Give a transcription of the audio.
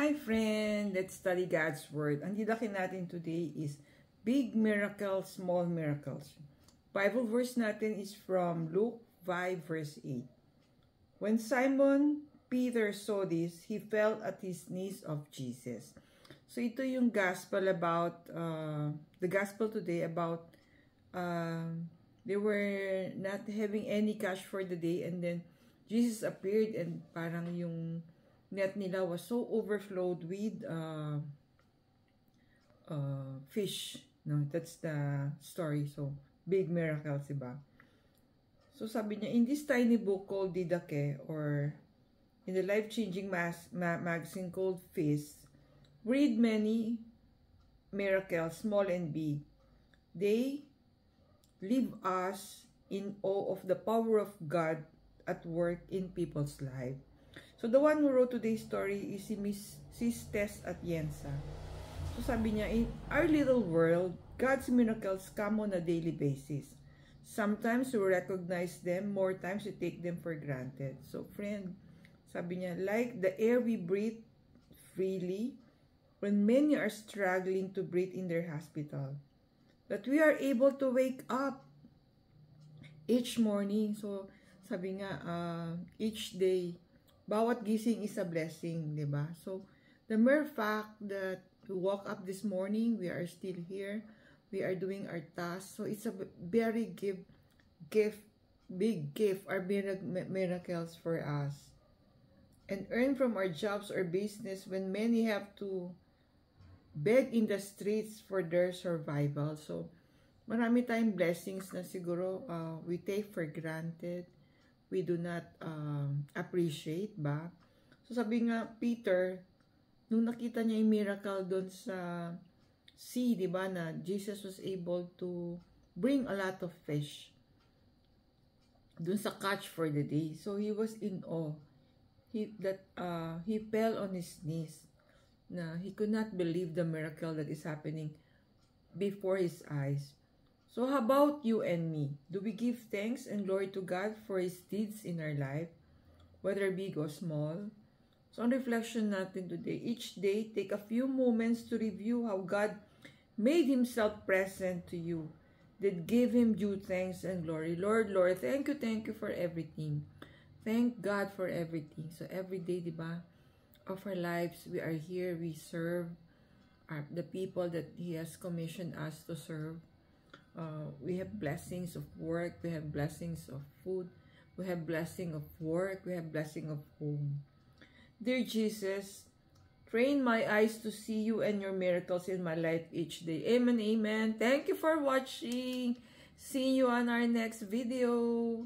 Hi friend, let's study God's Word. Ang didakin natin today is Big Miracles, Small Miracles. Bible verse natin is from Luke 5 verse 8. When Simon Peter saw this, he fell at his knees of Jesus. So ito yung gospel about, the gospel today about they were not having any cash for the day, and then Jesus appeared and parang yung net nila was so overflowed with fish. No, that's the story. So, big miracles, diba? So, sabi niya, in this tiny book called Didache, or in the life-changing magazine called Feast, read many miracles, small and big. They leave us in awe of the power of God at work in people's life. So, the one who wrote today's story is si Sis Tess Atienza. So, sabi niya, in our little world, God's miracles come on a daily basis. Sometimes we recognize them, more times we take them for granted. So, friend, sabi niya, like the air we breathe freely, when many are struggling to breathe in their hospital, that we are able to wake up each morning. So, sabi nga, each day, bawat gising is a blessing, di ba? So, the mere fact that we woke up this morning, we are still here, we are doing our tasks. So, it's a very big gift, our miracles for us. And earn from our jobs or business when many have to beg in the streets for their survival. So, marami tayong blessings na siguro we take for granted. We do not appreciate ba? So sabi nga, Peter, nung nakita niya yung miracle doon sa sea, di ba, na Jesus was able to bring a lot of fish doon sa catch for the day. So he was in awe. He fell on his knees. Na he could not believe the miracle that is happening before his eyes. So how about you and me? Do we give thanks and glory to God for His deeds in our life, whether big or small? So on reflection natin today, each day, take a few moments to review how God made Himself present to you, that give Him due thanks and glory. Lord, thank you for everything. Thank God for everything. So every day, diba, of our lives, we are here, we serve the people that He has commissioned us to serve. We have blessings of work, we have blessings of food, we have blessing of work, we have blessing of home. Dear Jesus, train my eyes to see you and your miracles in my life each day. Amen, amen. Thank you for watching. See you on our next video.